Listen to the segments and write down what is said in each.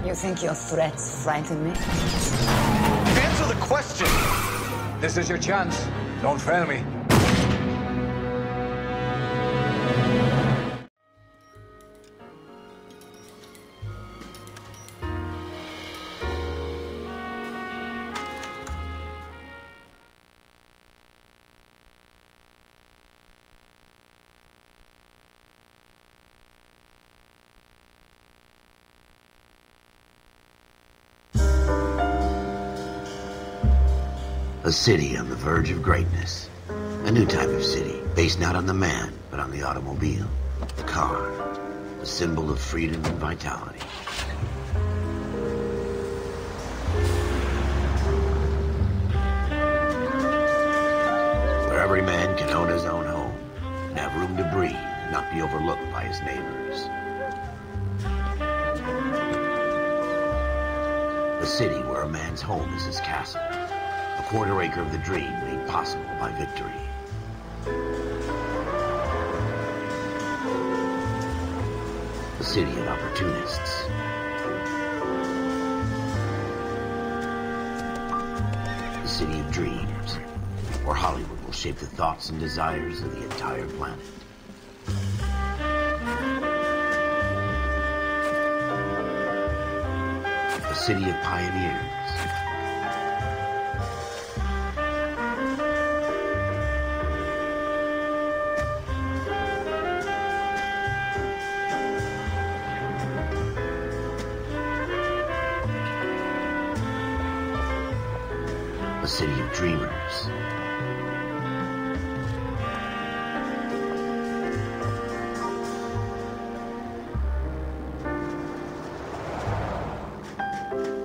You think your threats frighten me? Answer the question! This is your chance. Don't fail me. A city on the verge of greatness. A new type of city, based not on the man, but on the automobile. The car. The symbol of freedom and vitality. Where every man can own his own home, and have room to breathe, and not be overlooked by his neighbors. A city where a man's home is his castle. A quarter acre of the dream made possible by victory. A city of opportunists. A city of dreams, where Hollywood will shape the thoughts and desires of the entire planet. A city of pioneers. A city of dreamers.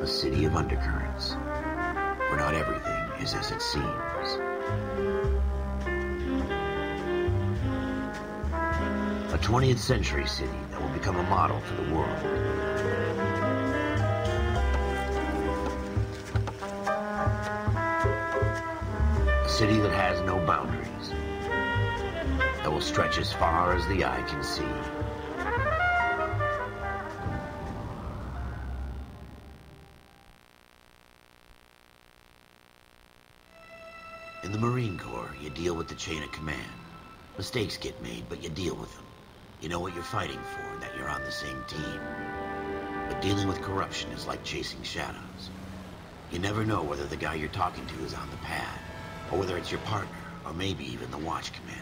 A city of undercurrents, where not everything is as it seems. A 20th century city that will become a model for the world. A city that has no boundaries, that will stretch as far as the eye can see. In the Marine Corps, you deal with the chain of command. Mistakes get made, but you deal with them. You know what you're fighting for, and that you're on the same team. But dealing with corruption is like chasing shadows. You never know whether the guy you're talking to is on the pad, or whether it's your partner, or maybe even the watch commander.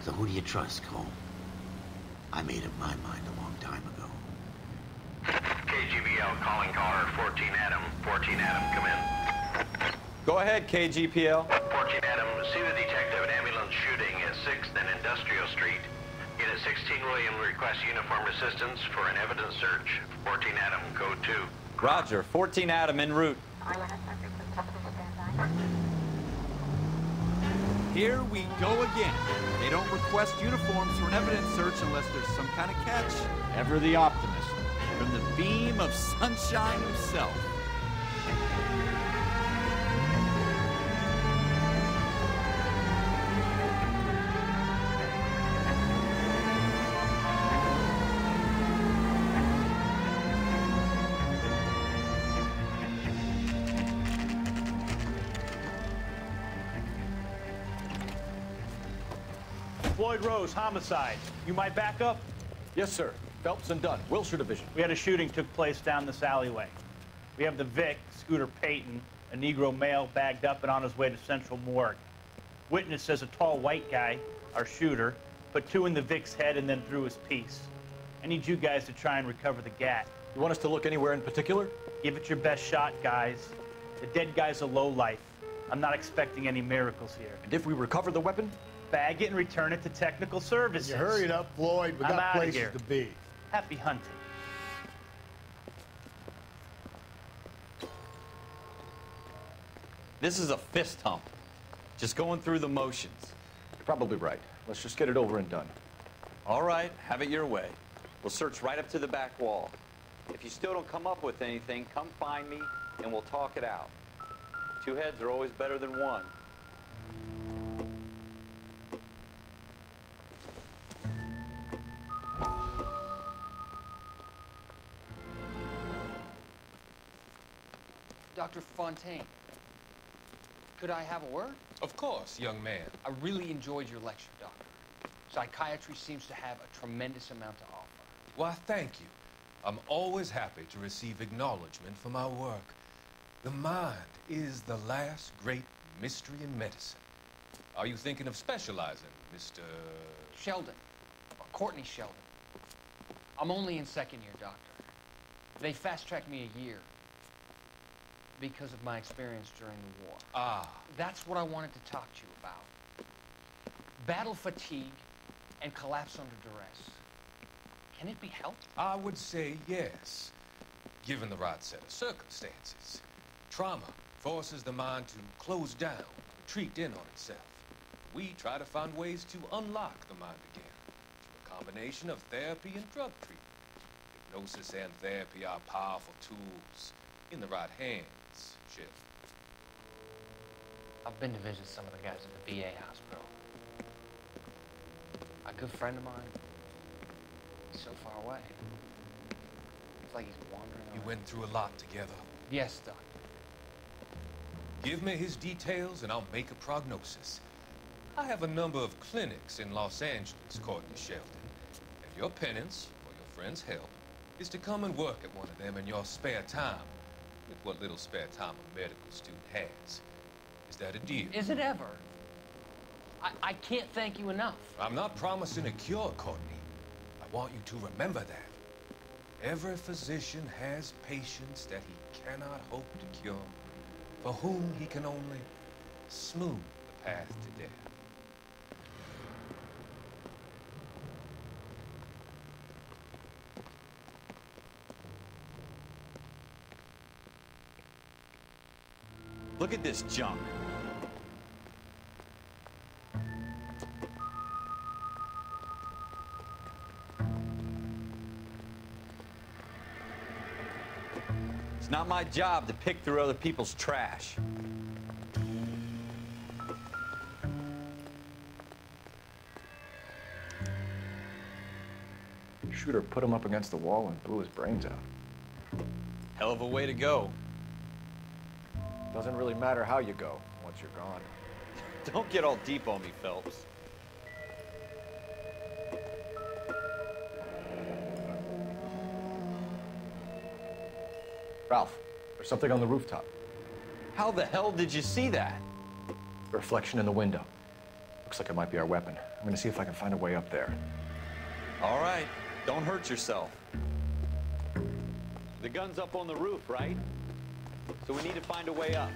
So who do you trust, Cole? I made up my mind a long time ago. KGBL calling caller 14 Adam. 14 Adam, come in. Go ahead, KGPL. 14 Adam, see the detective, an ambulance shooting at 6th and Industrial Street. Unit 16 William requests uniformed assistance for an evidence search. 14 Adam, code 2. Roger, 14 Adam en route. Here we go again. They don't request uniforms for an evidence search unless there's some kind of catch. Ever the optimist. From the beam of sunshine himself. Floyd Rose, homicide. You might back up? Yes, sir. Phelps and Dunn, Wilshire Division. We had a shooting took place down this alleyway. We have the Vic, Scooter Payton, a Negro male bagged up and on his way to Central Morgue. Witness says a tall white guy, our shooter, put 2 in the Vic's head and then threw his piece. I need you guys to try and recover the gat. You want us to look anywhere in particular? Give it your best shot, guys. The dead guy's a lowlife. I'm not expecting any miracles here. And if we recover the weapon? Bag it and return it to technical services. You hurry it up, Floyd. We I'm got outta places here. to be. Happy hunting. This is a fist hump. Just going through the motions. You're probably right. Let's just get it over and done. All right, have it your way. We'll search right up to the back wall. If you still don't come up with anything, come find me and we'll talk it out. 2 heads are always better than 1. Dr. Fontaine, could I have a word? Of course, young man. I really enjoyed your lecture, Doctor. Psychiatry seems to have a tremendous amount to offer. Why, thank you. I'm always happy to receive acknowledgement for my work. The mind is the last great mystery in medicine. Are you thinking of specializing, Mr. Sheldon, or Courtney Sheldon. I'm only in second year, Doctor. They fast-tracked me a year because of my experience during the war. Ah. That's what I wanted to talk to you about. Battle fatigue and collapse under duress. Can it be helped? I would say yes, given the right set of circumstances. Trauma forces the mind to close down, retreat in on itself. We try to find ways to unlock the mind again, through a combination of therapy and drug treatment. Hypnosis and therapy are powerful tools in the right hands, Sheriff. I've been to visit some of the guys at the VA hospital. A good friend of mine, he's so far away. It's like he's wandering You around. went through a lot together. Yes, Doctor. Give me his details and I'll make a prognosis. I have a number of clinics in Los Angeles, Courtney Sheldon. And your penance, or your friend's help, is to come and work at one of them in your spare time, with what little spare time a medical student has. Is that a deal? Is it ever? I can't thank you enough. I'm not promising a cure, Courtney. I want you to remember that. Every physician has patients that he cannot hope to cure, for whom he can only smooth the path to death. Look at this junk. It's not my job to pick through other people's trash. Shooter put him up against the wall and blew his brains out. Hell of a way to go. Doesn't really matter how you go once you're gone. Don't get all deep on me, Phelps. Ralph, there's something on the rooftop. How the hell did you see that? A reflection in the window. Looks like it might be our weapon. I'm gonna see if I can find a way up there. All right, don't hurt yourself. The gun's up on the roof, right? So we need to find a way up.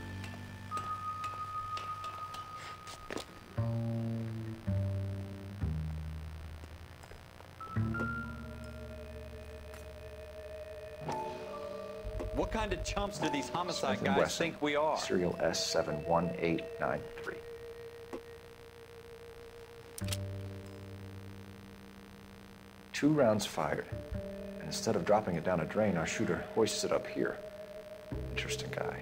What kind of chumps do these homicide Smith & guys Wesson, think we are? Serial S71893. Two rounds fired. And instead of dropping it down a drain, our shooter hoists it up here. Interesting guy.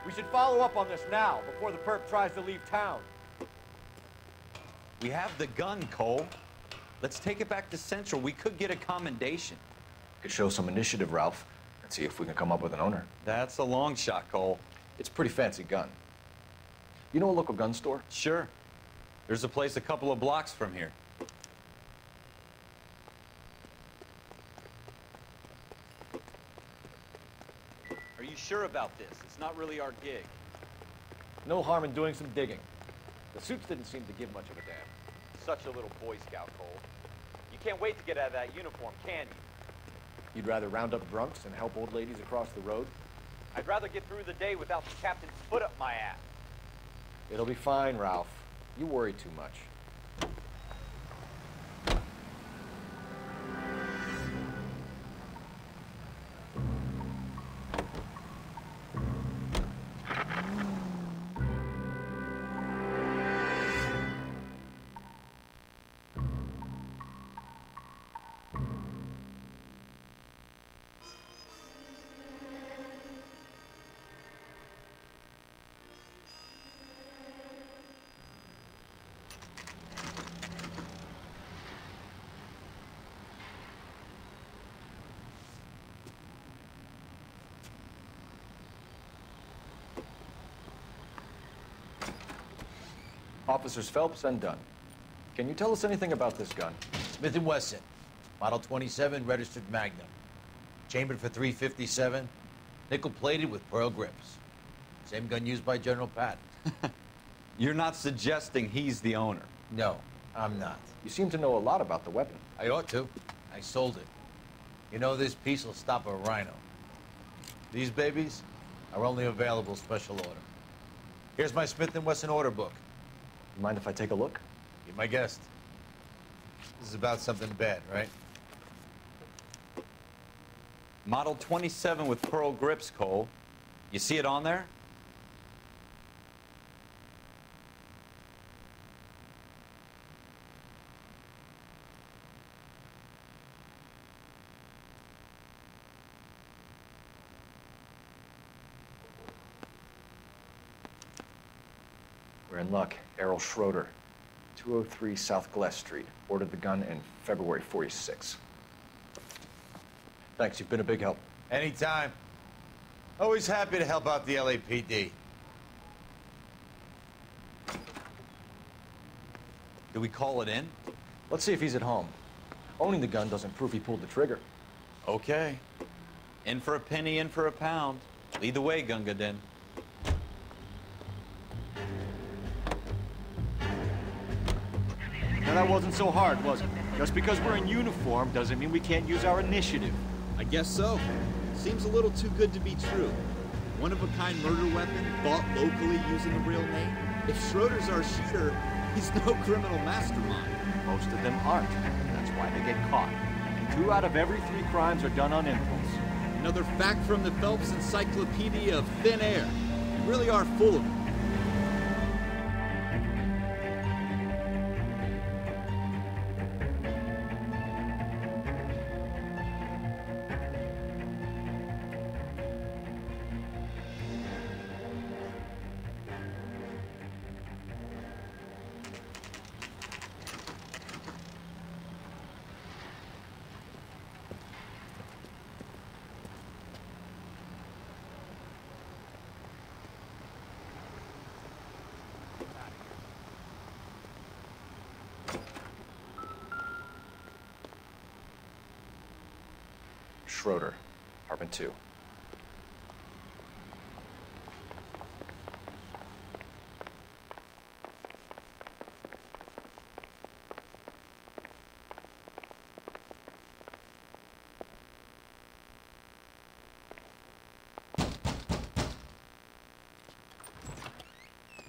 We should follow up on this now, before the perp tries to leave town. We have the gun, Cole. Let's take it back to Central. We could get a commendation. Could show some initiative, Ralph, and see if we can come up with an owner. That's a long shot, Cole. It's a pretty fancy gun. You know a local gun store? Sure. There's a place a couple of blocks from here. Are you sure about this? It's not really our gig. No harm in doing some digging. The suits didn't seem to give much of a damn. Such a little Boy Scout, Cole. You can't wait to get out of that uniform, can you? You'd rather round up drunks and help old ladies across the road? I'd rather get through the day without the captain's foot up my ass. It'll be fine, Ralph. You worry too much. Officers Phelps and Dunn. Can you tell us anything about this gun? Smith & Wesson, Model 27, registered Magnum. Chambered for .357, nickel-plated with pearl grips. Same gun used by General Patton. You're not suggesting he's the owner? No, I'm not. You seem to know a lot about the weapon. I ought to. I sold it. You know, this piece will stop a rhino. These babies are only available special order. Here's my Smith & Wesson order book. You mind if I take a look? Be my guest. This is about something bad, right? Model 27 with pearl grips, Cole. You see it on there? We're in luck. Errol Schroeder, 203 South Glass Street. Ordered the gun in February '46. Thanks, you've been a big help. Anytime. Always happy to help out the LAPD. Do we call it in? Let's see if he's at home. Owning the gun doesn't prove he pulled the trigger. Okay. In for a penny, in for a pound. Lead the way, Gunga Din. Now that wasn't so hard, was it? Just because we're in uniform doesn't mean we can't use our initiative. I guess so. Seems a little too good to be true. One-of-a-kind murder weapon bought locally using the real name. If Schroeder's our shooter, he's no criminal mastermind. Most of them aren't. That's why they get caught. 2 out of every 3 crimes are done on impulse. Another fact from the Phelps Encyclopedia of Thin Air. You really are full of it. Schroeder, apartment 2.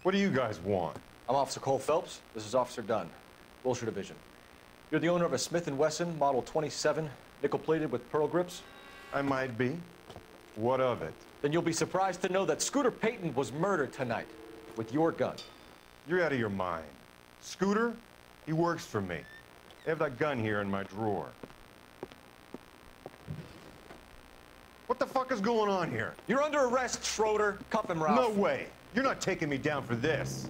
What do you guys want? I'm Officer Cole Phelps. This is Officer Dunn, Wilshire Division. You're the owner of a Smith & Wesson Model 27, nickel-plated with pearl grips? I might be. What of it? Then you'll be surprised to know that Scooter Payton was murdered tonight with your gun. You're out of your mind. Scooter? He works for me. I have that gun here in my drawer. What the fuck is going on here? You're under arrest, Schroeder. Cuff him, Ralph. No way. You're not taking me down for this.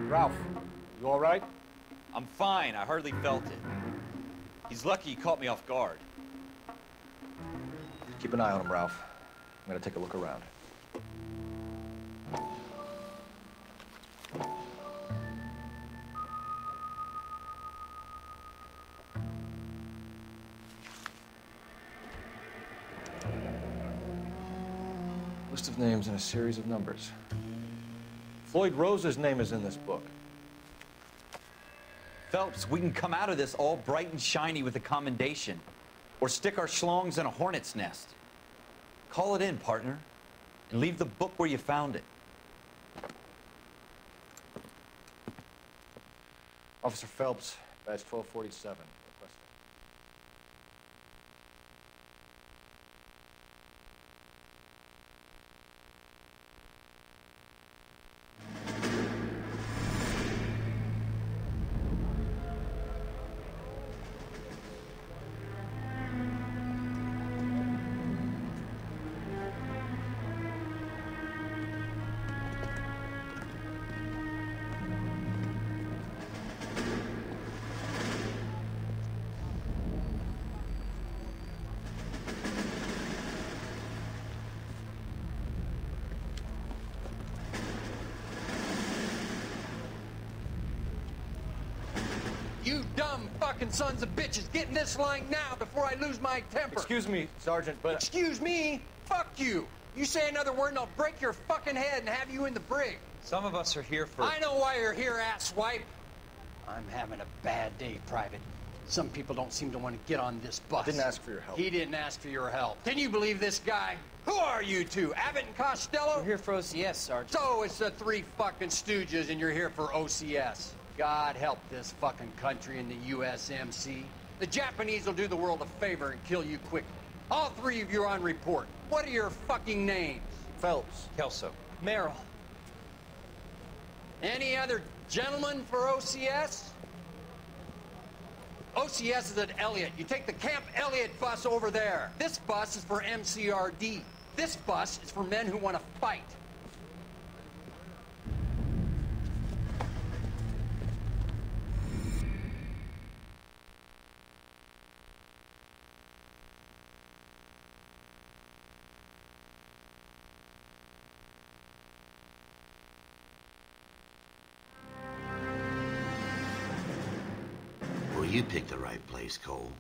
Ralph, you all right? I'm fine. I hardly felt it. He's lucky he caught me off guard. Keep an eye on him, Ralph. I'm gonna take a look around. List of names and a series of numbers. Floyd Rose's name is in this book. Phelps, we can come out of this all bright and shiny with a commendation. Or stick our schlongs in a hornet's nest. Call it in, partner. And leave the book where you found it. Officer Phelps, badge 1247. Requested. You dumb fucking sons of bitches, get in this line now before I lose my temper. Excuse me, Sergeant, but... Excuse me? Fuck you. You say another word and I'll break your fucking head and have you in the brig. Some of us are here for... I know why you're here, asswipe. I'm having a bad day, Private. Some people don't seem to want to get on this bus. I didn't ask for your help. He didn't ask for your help. Can you believe this guy? Who are you two? Abbott and Costello? We're here for OCS, Sergeant. So it's the three fucking stooges and you're here for OCS. God help this fucking country and the USMC. The Japanese will do the world a favor and kill you quickly. All three of you are on report. What are your fucking names? Phelps. Kelso. Merrill. Any other gentlemen for OCS? OCS is at Elliott. You take the Camp Elliott bus over there. This bus is for MCRD. This bus is for men who want to fight. You picked the right place, Cole.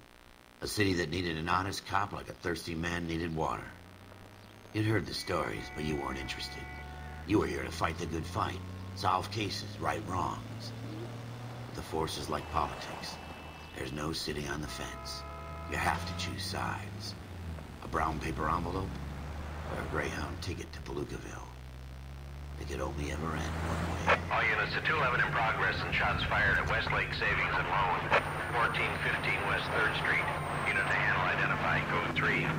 A city that needed an honest cop like a thirsty man needed water. You'd heard the stories, but you weren't interested. You were here to fight the good fight, solve cases, right wrongs. The force is like politics. There's no sitting on the fence. You have to choose sides. A brown paper envelope or a Greyhound ticket to Palookaville. It could only ever end one way. All units to 211 in progress and shots fired at Westlake Savings and Loan. 1415 West 3rd Street. Unit to handle identified. Code 3.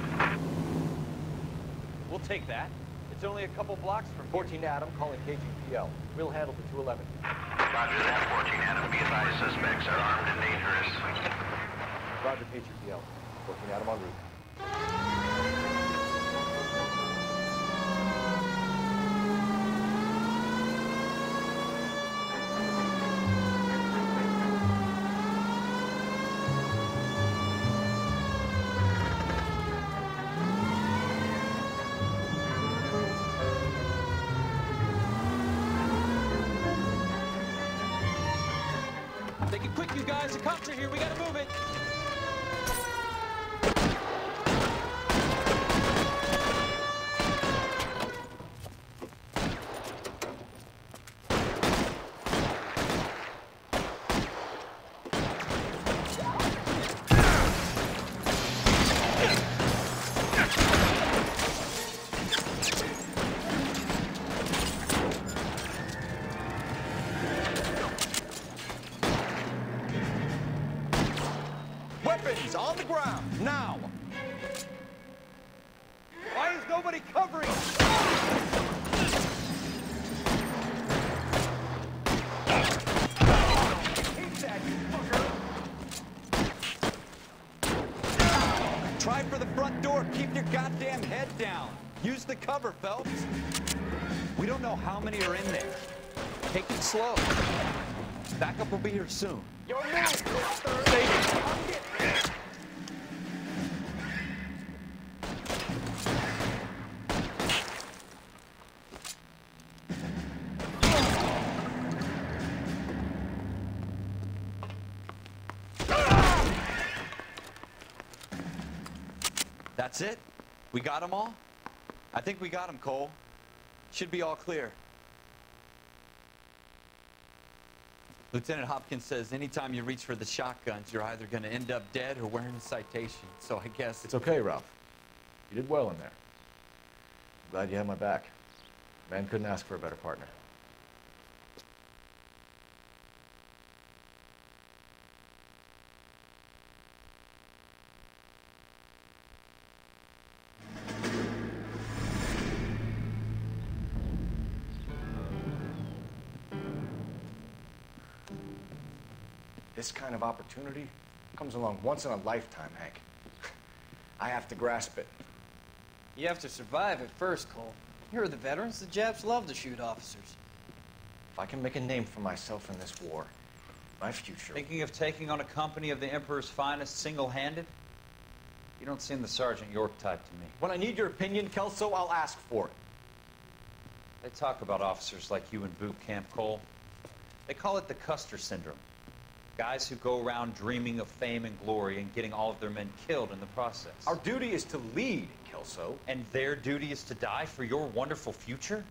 We'll take that. It's only a couple blocks from 14 Adam calling KGPL. We'll handle the 211. Roger that, 14 Adam. Be advised, suspects are armed and dangerous. Roger, KGPL. 14 Adam en route. Take it quick, you guys. The cops are here. We gotta move it. Weapons on the ground, now! Why is nobody covering? Take that, you fucker! Try for the front door. Keep your goddamn head down. Use the cover, Phelps. We don't know how many are in there. Take it slow. Backup will be here soon. Your move, That's it? We got them all? I think we got them, Cole. Should be all clear. Lieutenant Hopkins says anytime you reach for the shotguns, you're either going to end up dead or wearing a citation. So I guess... It's okay, Ralph. You did well in there. I'm glad you had my back. Man couldn't ask for a better partner. This kind of opportunity comes along once in a lifetime, Hank. I have to grasp it. You have to survive it first, Cole. Here are the veterans. The Japs love to shoot officers. If I can make a name for myself in this war, my future... Thinking of taking on a company of the Emperor's finest single-handed? You don't seem the Sergeant York type to me. When I need your opinion, Kelso, I'll ask for it. They talk about officers like you in boot camp, Cole. They call it the Custer syndrome. Guys who go around dreaming of fame and glory and getting all of their men killed in the process. Our duty is to lead, Kelso. And their duty is to die for your wonderful future?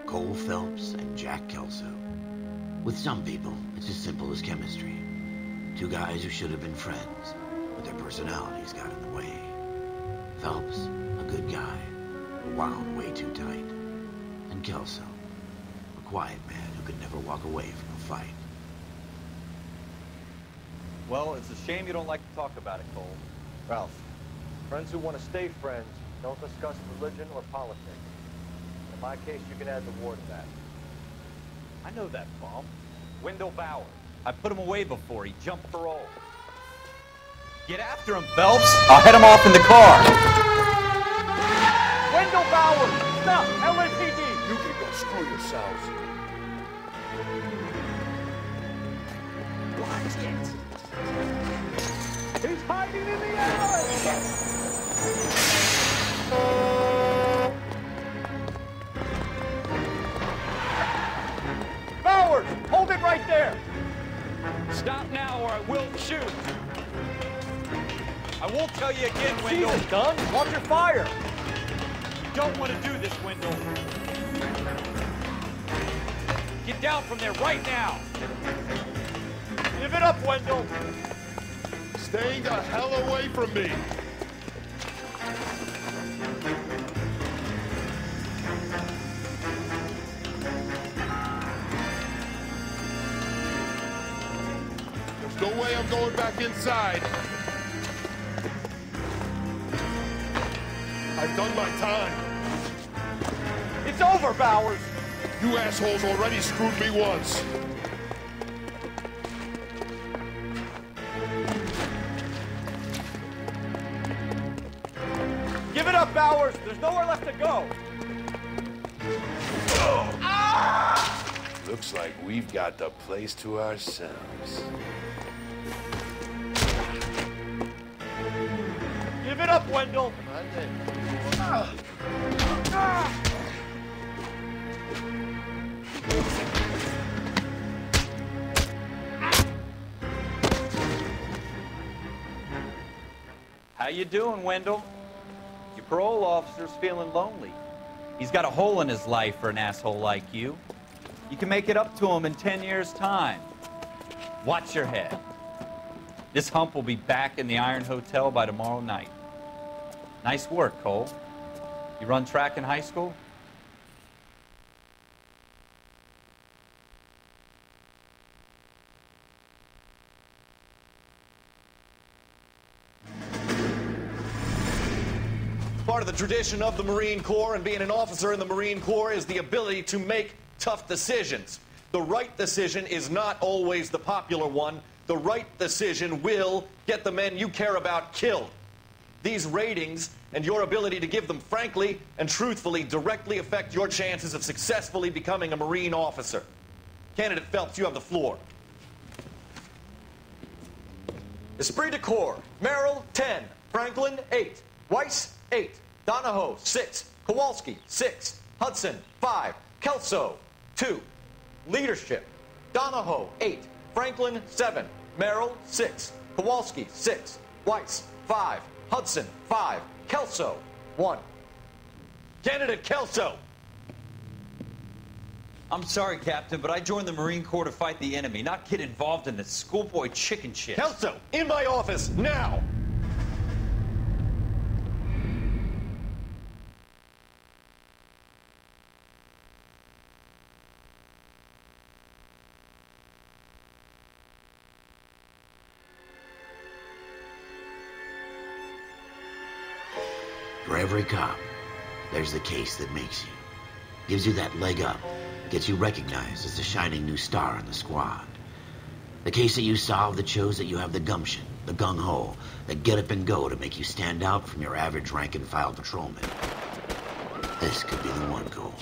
Cole Phelps and Jack Kelso. With some people, it's as simple as chemistry. Two guys who should have been friends, but their personalities got in the way. Phelps, a good guy, wound way too tight. And Kelso, a quiet man who could never walk away from a fight. Well, it's a shame you don't like to talk about it, Cole. Ralph, friends who want to stay friends don't discuss religion or politics. In my case, you can add the war to that. I know that bum. Wendell Bauer. I put him away before. He jumped parole. Get after him, Phelps. I'll head him off in the car. Wendell Bauer! Stop! LAPD! You can go screw yourselves. Watch it! He's hiding in the alley! Bowers! Hold it right there! Stop now or I will shoot. I won't tell you again, Wendell. Jesus, gun! Watch your fire! You don't want to do this, Wendell. Get down from there right now. Give it up, Wendell! Stay the hell away from me! There's no way I'm going back inside. I've done my time. It's over, Bowers! You assholes already screwed me once. Give it up, Bowers! There's nowhere left to go! Looks like we've got the place to ourselves. Give it up, Wendell! How you doing, Wendell? Your parole officer's feeling lonely. He's got a hole in his life for an asshole like you. You can make it up to him in 10 years' time. Watch your head. This hump will be back in the Iron Hotel by tomorrow night. Nice work, Cole. You run track in high school? Part of the tradition of the Marine Corps and being an officer in the Marine Corps is the ability to make tough decisions. The right decision is not always the popular one. The right decision will get the men you care about killed. These ratings and your ability to give them frankly and truthfully directly affect your chances of successfully becoming a Marine officer. Candidate Phelps, you have the floor. Esprit de Corps, Merrill, 10. Franklin, 8. Weiss, 8. Donahoe, 6. Kowalski, 6. Hudson, 5. Kelso, 2. Leadership, Donahoe, 8. Franklin, 7. Merrill, 6. Kowalski, 6. Weiss, 5. Hudson, 5. Kelso, 1. Candidate Kelso! I'm sorry, Captain, but I joined the Marine Corps to fight the enemy, not get involved in this schoolboy chicken shit. Kelso, in my office, now! For every cop, there's the case that makes you. Gives you that leg up. Gets you recognized as the shining new star in the squad. The case that you solve that shows that you have the gumption, the gung-ho, the get up and go to make you stand out from your average rank-and-file patrolman. This could be the one, Cole.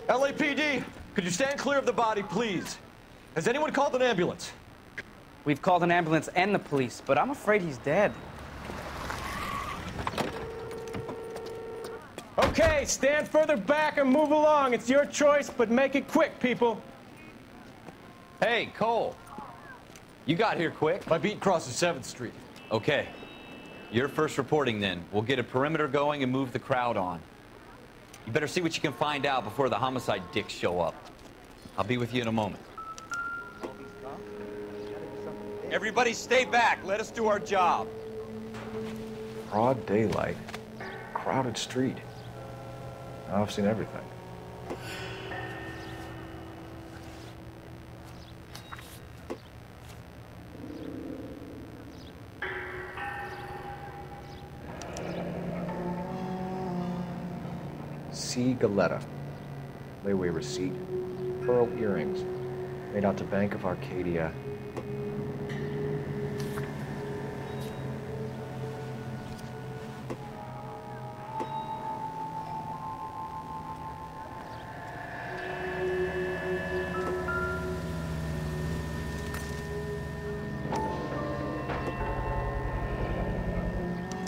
LAPD, could you stand clear of the body, please? Has anyone called an ambulance? We've called an ambulance and the police, but I'm afraid he's dead. Okay, stand further back and move along. It's your choice, but make it quick, people. Hey, Cole. You got here quick. My beat crosses 7th Street. Okay. You're first reporting then. We'll get a perimeter going and move the crowd on. You better see what you can find out before the homicide dicks show up. I'll be with you in a moment. Everybody stay back. Let us do our job. Broad daylight, crowded street. Now I've seen everything. C. Galetta. Layaway receipt. Pearl earrings. Made out to Bank of Arcadia.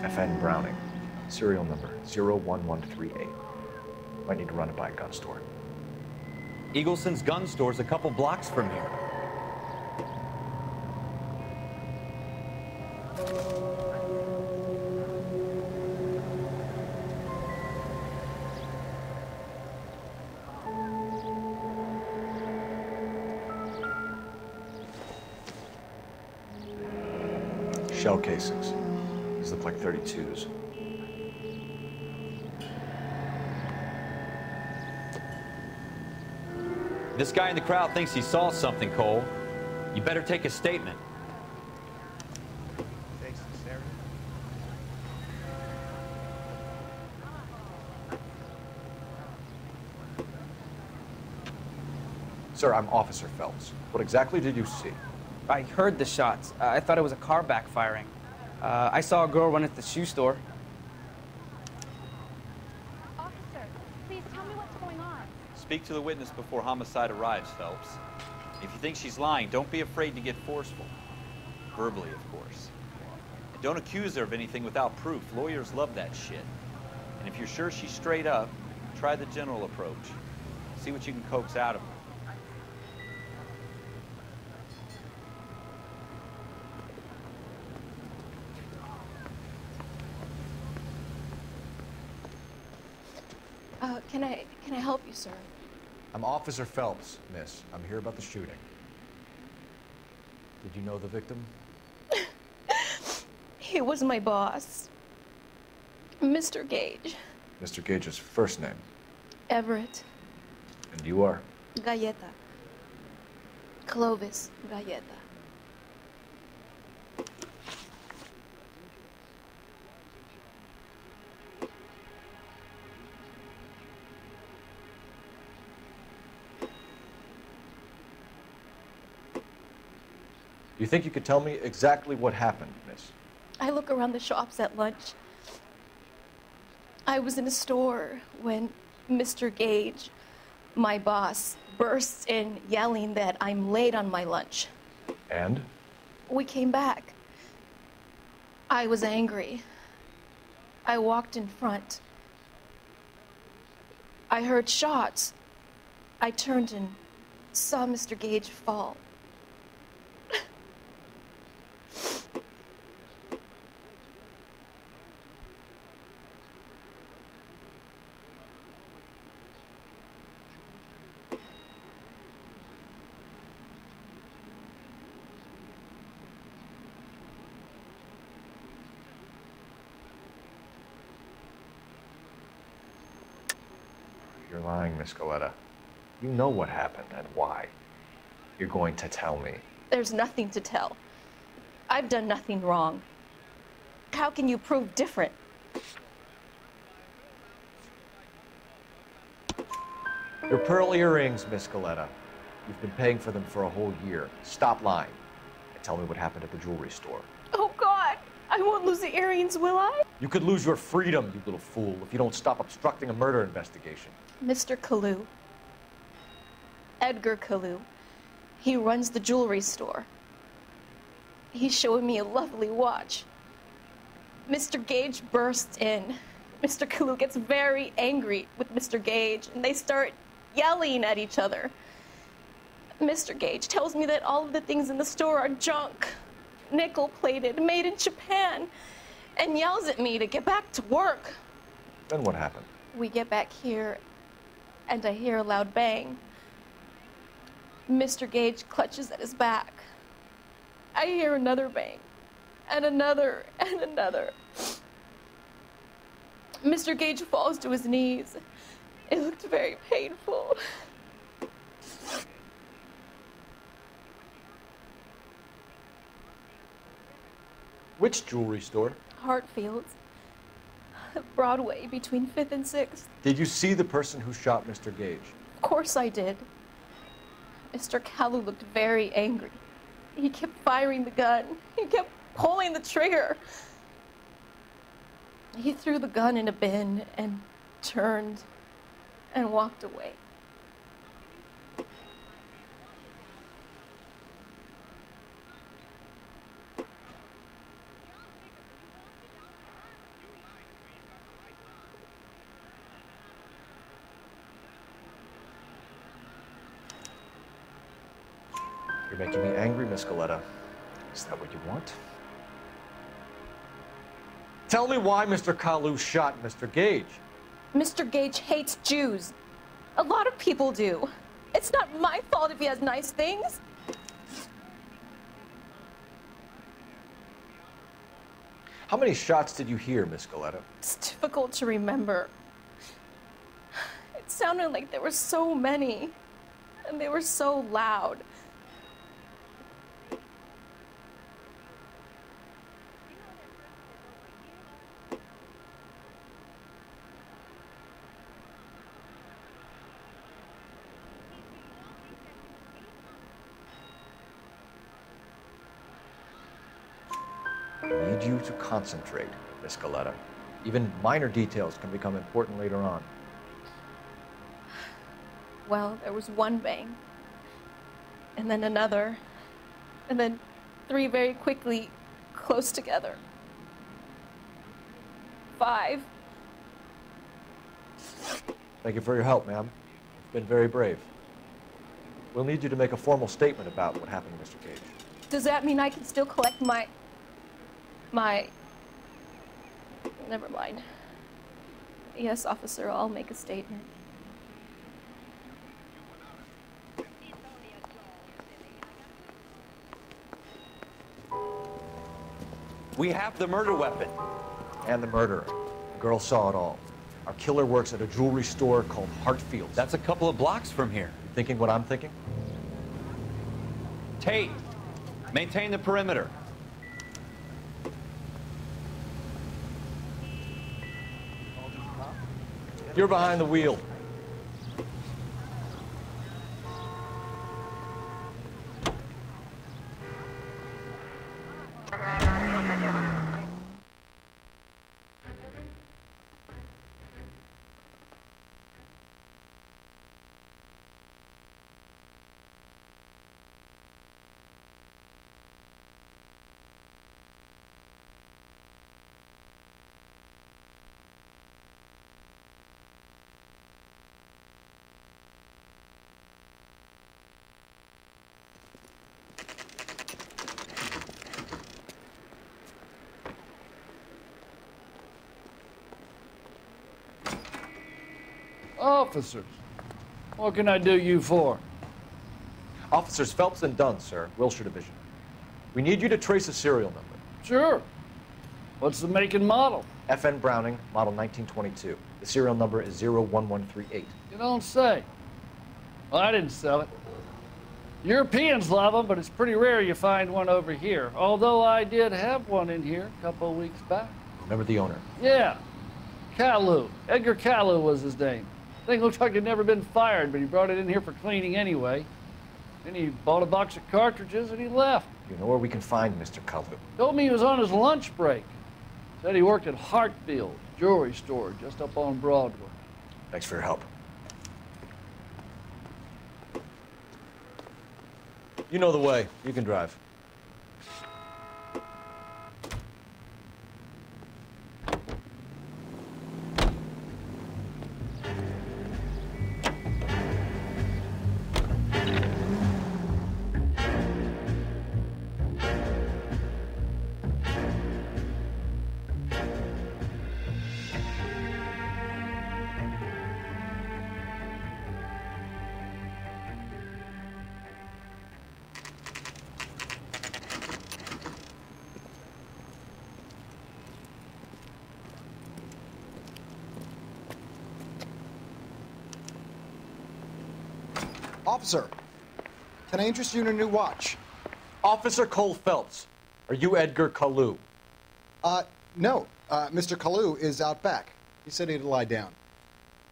FN Browning. Serial number 01138. Might need to run it by a gun store. Eagleson's gun store's a couple blocks from here. Shell casings. These look like 32s. This guy in the crowd thinks he saw something, Cole. You better take a statement. Sir, I'm Officer Phelps. What exactly did you see? I heard the shots. I thought it was a car backfiring. I saw a girl run at the shoe store. Officer, please tell me what's going on. Speak to the witness before homicide arrives, Phelps. If you think she's lying, don't be afraid to get forceful. Verbally, of course. And don't accuse her of anything without proof. Lawyers love that shit. And if you're sure she's straight up, try the general approach. See what you can coax out of her. Can I help you, sir? I'm Officer Phelps, miss. I'm here about the shooting. Did you know the victim? He was my boss, Mr. Gage. Mr. Gage's first name. Everett. And you are? Galleta. Clovis Galleta. You think you could tell me exactly what happened, miss? I look around the shops at lunch. I was in a store when Mr. Gage, my boss, bursts in yelling that I'm late on my lunch. And? We came back. I was angry. I walked in front. I heard shots. I turned and saw Mr. Gage fall. You're lying, Miss Galletta. You know what happened and why. You're going to tell me. There's nothing to tell. I've done nothing wrong. How can you prove different? Your pearl earrings, Miss Galletta. You've been paying for them for a whole year. Stop lying and tell me what happened at the jewelry store. Oh, God! I won't lose the earrings, will I? You could lose your freedom, you little fool, if you don't stop obstructing a murder investigation. Mr. Kalu, Edgar Kalu. He runs the jewelry store. He's showing me a lovely watch. Mr. Gage bursts in. Mr. Kalu gets very angry with Mr. Gage, and they start yelling at each other. Mr. Gage tells me that all of the things in the store are junk, nickel-plated, made in Japan, and yells at me to get back to work. Then what happened? We get back here, and I hear a loud bang. Mr. Gage clutches at his back. I hear another bang, and another, and another. Mr. Gage falls to his knees. It looked very painful. Which jewelry store? Hartfield's. Broadway, between 5th and 6th. Did you see the person who shot Mr. Gage? Of course I did. Mr. Kalu looked very angry. He kept firing the gun. He kept pulling the trigger. He threw the gun in a bin and turned and walked away. You're making me angry, Miss Galetta. Is that what you want? Tell me why Mr. Kalu shot Mr. Gage. Mr. Gage hates Jews. A lot of people do. It's not my fault if he has nice things. How many shots did you hear, Miss Galetta? It's difficult to remember. It sounded like there were so many, and they were so loud. I need you to concentrate, Miss Galetta. Even minor details can become important later on. Well, there was one bang, and then another, and then 3 very quickly, close together. 5. Thank you for your help, ma'am. You've been very brave. We'll need you to make a formal statement about what happened to Mr. Gage. Does that mean I can still collect my... Never mind. Yes, officer, I'll make a statement. We have the murder weapon. And the murderer. The girl saw it all. Our killer works at a jewelry store called Hartfield's. That's a couple of blocks from here. You thinking what I'm thinking? Tate, maintain the perimeter. You're behind the wheel. Officers, what can I do you for? Officers Phelps and Dunn, sir, Wilshire Division. We need you to trace a serial number. Sure. What's the make and model? FN Browning, model 1922. The serial number is 01138. You don't say. Well, I didn't sell it. Europeans love them, but it's pretty rare you find one over here. Although I did have one in here a couple of weeks back. Remember the owner? Yeah. Kalu. Edgar Kalu was his name. Thing looked like he'd never been fired, but he brought it in here for cleaning anyway. Then he bought a box of cartridges and he left. You know where we can find Mr. Kalu? Told me he was on his lunch break. Said he worked at Hartfield jewelry store just up on Broadway. Thanks for your help. You know the way. You can drive. Officer, can I interest you in a new watch? Officer Cole Phelps, are you Edgar Kalu? No. Mr. Kalu is out back. He said he'd lie down.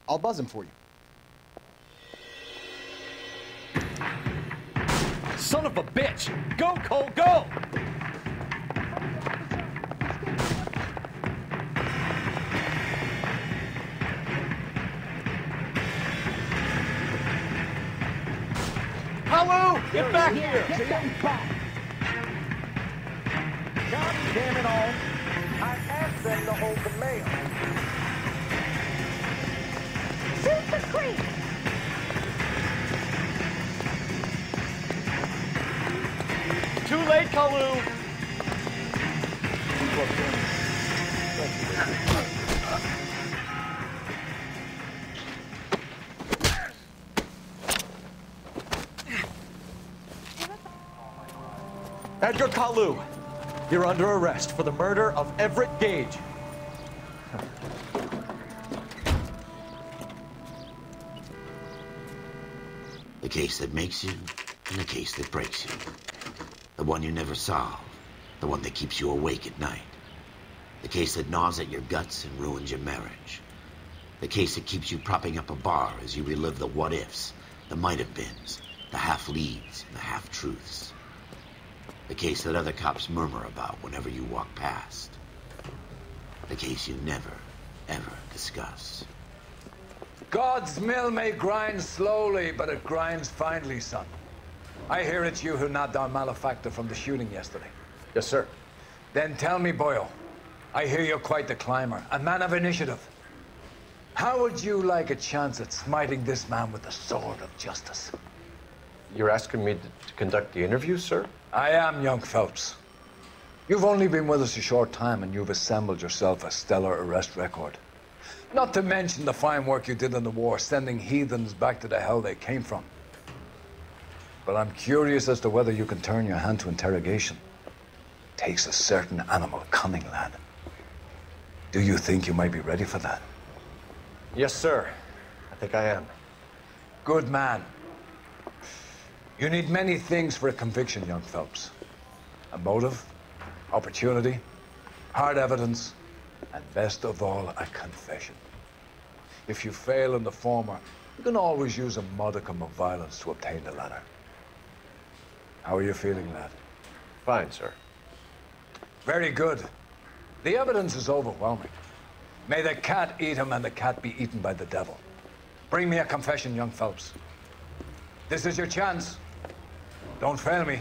I'll buzz him for you. Son of a bitch! Go, Cole, go! Hello! Get back here! Get back! God damn it all! I asked them to hold the mail. Shoot the creep! Too late, Kalu! Edgar Kalu, you're under arrest for the murder of Everett Gage. The case that makes you and the case that breaks you. The one you never solve. The one that keeps you awake at night. The case that gnaws at your guts and ruins your marriage. The case that keeps you propping up a bar as you relive the what-ifs, the might-have-beens, the half-leads, and the half-truths. The case that other cops murmur about whenever you walk past. The case you never, ever discuss. God's mill may grind slowly, but it grinds finely, son. I hear it's you who nabbed our malefactor from the shooting yesterday. Yes, sir. Then tell me, Boyle, I hear you're quite the climber, a man of initiative. How would you like a chance at smiting this man with the sword of justice? You're asking me to conduct the interview, sir? I am, young Phelps. You've only been with us a short time, and you've assembled yourself a stellar arrest record. Not to mention the fine work you did in the war, sending heathens back to the hell they came from. But I'm curious as to whether you can turn your hand to interrogation. Takes a certain animal cunning, lad. Do you think you might be ready for that? Yes, sir. I think I am. Good man. You need many things for a conviction, young Phelps. A motive, opportunity, hard evidence, and best of all, a confession. If you fail in the former, you can always use a modicum of violence to obtain the latter. How are you feeling, lad? Fine, sir. Very good. The evidence is overwhelming. May the cat eat him and the cat be eaten by the devil. Bring me a confession, young Phelps. This is your chance. Don't fail me.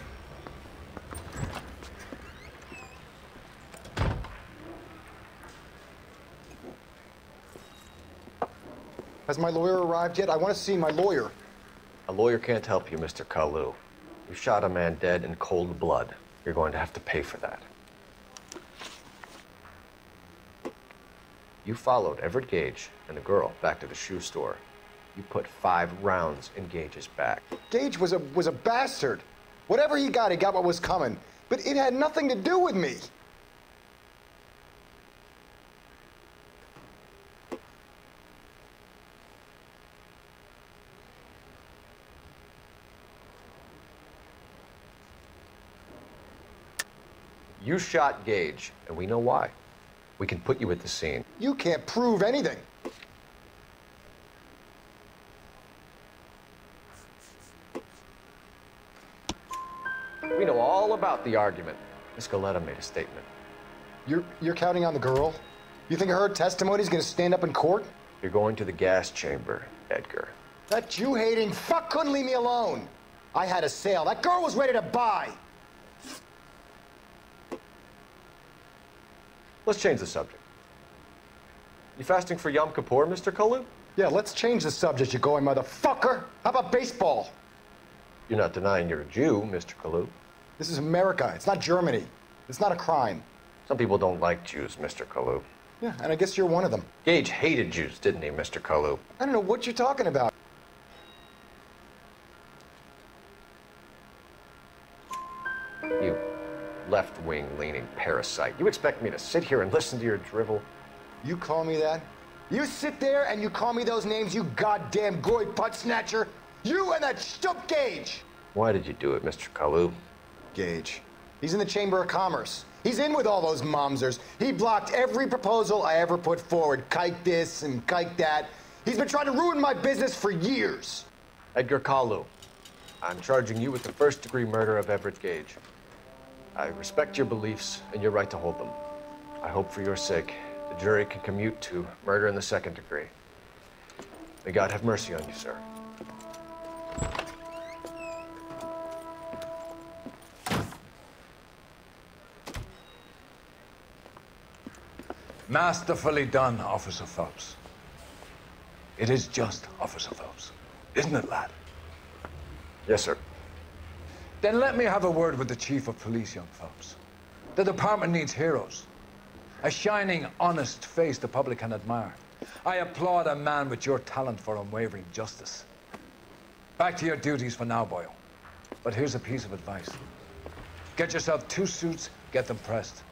Has my lawyer arrived yet? I want to see my lawyer. A lawyer can't help you, Mr. Kalu. You shot a man dead in cold blood. You're going to have to pay for that. You followed Everett Gage and the girl back to the shoe store. You put 5 rounds in Gage's back. Gage was a bastard. Whatever he got what was coming. But it had nothing to do with me. You shot Gage, and we know why. We can put you at the scene. You can't prove anything. We know all about the argument. Miss Goleta made a statement. You're counting on the girl? You think her testimony is going to stand up in court? You're going to the gas chamber, Edgar. That Jew-hating fuck couldn't leave me alone. I had a sale. That girl was ready to buy. Let's change the subject. You fasting for Yom Kippur, Mr. Kalu? Yeah, let's change the subject, you going motherfucker. How about baseball? You're not denying you're a Jew, Mr. Kalu. This is America. It's not Germany. It's not a crime. Some people don't like Jews, Mr. Kalu. Yeah, and I guess you're one of them. Gage hated Jews, didn't he, Mr. Kalu? I don't know what you're talking about. You left-wing leaning parasite. You expect me to sit here and listen to your drivel? You call me that? You sit there and you call me those names, you goddamn goy putt snatcher? You and that stup Gage! Why did you do it, Mr. Kalu? Gage. He's in the Chamber of Commerce. He's in with all those momsers. He blocked every proposal I ever put forward. Kike this and kike that. He's been trying to ruin my business for years. Edgar Kalu, I'm charging you with the first-degree murder of Everett Gage. I respect your beliefs and your right to hold them. I hope for your sake the jury can commute to murder in the second degree. May God have mercy on you, sir. Masterfully done, Officer Phelps. It is just, Officer Phelps. Isn't it, lad? Yes, sir. Then let me have a word with the Chief of Police, young Phelps. The department needs heroes. A shining, honest face the public can admire. I applaud a man with your talent for unwavering justice. Back to your duties for now, boyo. But here's a piece of advice. Get yourself 2 suits, get them pressed.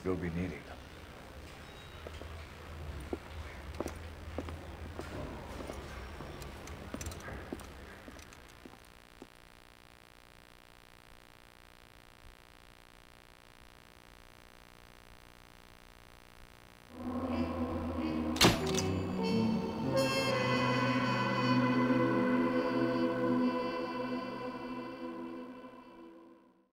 You'll be needing